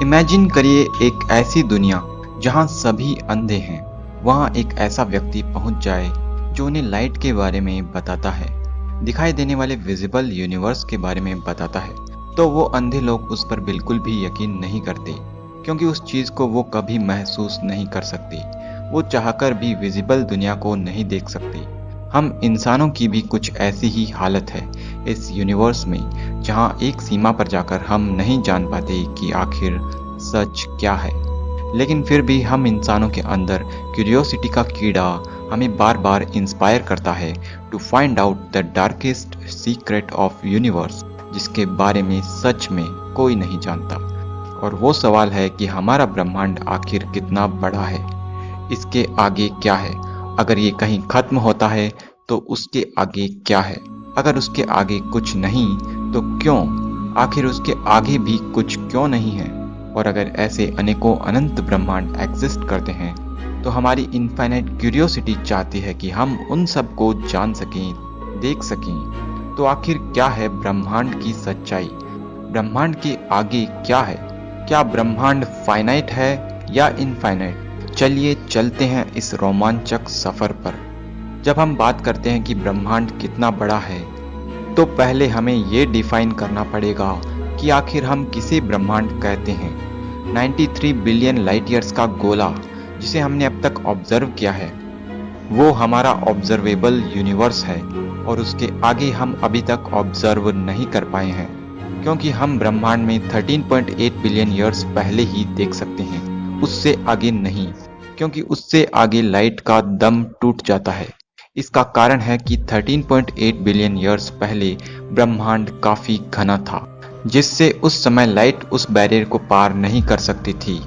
Imagine करिए एक ऐसी दुनिया जहां सभी अंधे हैं। वहां एक ऐसा व्यक्ति पहुंच जाए जो उन्हें लाइट के बारे में बताता है, दिखाई देने वाले विजिबल यूनिवर्स के बारे में बताता है। तो वो अंधे लोग उस पर बिल्कुल भी यकीन नहीं करते, क्योंकि उस चीज को वो कभी महसूस नहीं कर सकते। वो चाहकर भी विजिबल दुनिया को नहीं देख सकते। हम इंसानों की भी कुछ ऐसी ही हालत है इस यूनिवर्स में, जहां एक सीमा पर जाकर हम नहीं जान पाते कि आखिर सच क्या है। लेकिन फिर भी हम इंसानों के अंदर क्यूरियोसिटी का कीड़ा हमें बार बार इंस्पायर करता है to find out the darkest secret of universe, जिसके बारे में सच में कोई नहीं जानता। और वो सवाल है कि हमारा ब्रह्मांड आखिर कितना बड़ा है, इसके आगे क्या है। अगर ये कहीं खत्म होता है तो उसके आगे क्या है। अगर उसके आगे कुछ नहीं तो क्यों, आखिर उसके आगे भी कुछ क्यों नहीं है। और अगर ऐसे अनेकों अनंत ब्रह्मांड एग्जिस्ट करते हैं तो हमारी इनफाइनाइट क्यूरियोसिटी चाहती है कि हम उन सब को जान सकें, देख सकें। तो आखिर क्या है ब्रह्मांड की सच्चाई, ब्रह्मांड के आगे क्या है। क्या ब्रह्मांड फाइनाइट है या इनफाइनाइट? चलिए चलते हैं इस रोमांचक सफर पर। जब हम बात करते हैं कि ब्रह्मांड कितना बड़ा है, तो पहले हमें ये डिफाइन करना पड़ेगा कि आखिर हम किसे ब्रह्मांड कहते हैं। 93 बिलियन लाइट ईयर्स का गोला जिसे हमने अब तक ऑब्जर्व किया है, वो हमारा ऑब्जर्वेबल यूनिवर्स है। और उसके आगे हम अभी तक ऑब्जर्व नहीं कर पाए हैं, क्योंकि हम ब्रह्मांड में 13.8 बिलियन ईयर्स पहले ही देख सकते हैं, उससे आगे नहीं, क्योंकि उससे आगे लाइट का दम टूट जाता है। इसका कारण है कि 13.8 बिलियन ईयर्स पहले ब्रह्मांड काफी घना था, जिससे उस समय लाइट उस बैरियर को पार नहीं कर सकती थी।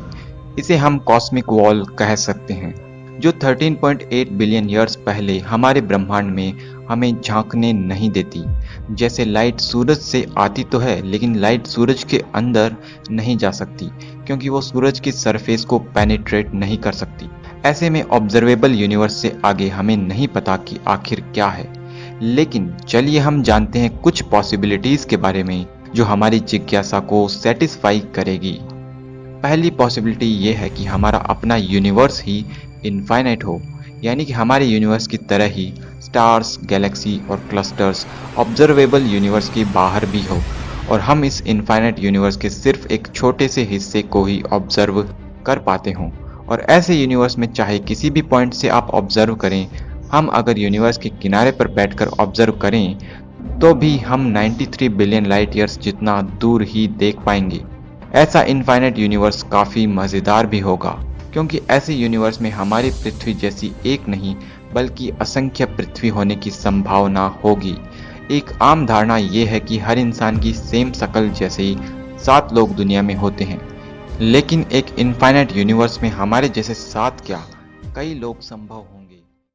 इसे हम कॉस्मिक वॉल कह सकते हैं, जो 13.8 बिलियन ईयर्स पहले हमारे ब्रह्मांड में हमें झांकने नहीं देती। जैसे लाइट सूरज से आती तो है, लेकिन लाइट सूरज के अंदर नहीं जा सकती, क्योंकि वो सूरज की सरफेस को पेनिट्रेट नहीं कर सकती। ऐसे में ऑब्जर्वेबल यूनिवर्स से आगे हमें नहीं पता कि आखिर क्या है। लेकिन चलिए हम जानते हैं कुछ पॉसिबिलिटीज के बारे में जो हमारी जिज्ञासा को सेटिस्फाई करेगी। पहली पॉसिबिलिटी ये है कि हमारा अपना यूनिवर्स ही इनफाइनाइट हो, यानी कि हमारे यूनिवर्स की तरह ही स्टार्स, गैलेक्सी और क्लस्टर्स ऑब्जर्वेबल यूनिवर्स के बाहर भी हो, और हम इस इनफाइनाइट यूनिवर्स के सिर्फ एक छोटे से हिस्से को ही ऑब्जर्व कर पाते हों। और ऐसे यूनिवर्स में चाहे किसी भी पॉइंट से आप ऑब्जर्व करें, हम अगर यूनिवर्स के किनारे पर बैठकर ऑब्जर्व करें तो भी हम 93 बिलियन लाइट ईयर्स जितना दूर ही देख पाएंगे। ऐसा इनफाइनाइट यूनिवर्स काफ़ी मज़ेदार भी होगा, क्योंकि ऐसे यूनिवर्स में हमारी पृथ्वी जैसी एक नहीं बल्कि असंख्य पृथ्वी होने की संभावना होगी। एक आम धारणा ये है कि हर इंसान की सेम शक्ल जैसे ही 7 लोग दुनिया में होते हैं, लेकिन एक इनफाइनाइट यूनिवर्स में हमारे जैसे 7 क्या, कई लोग संभव होंगे।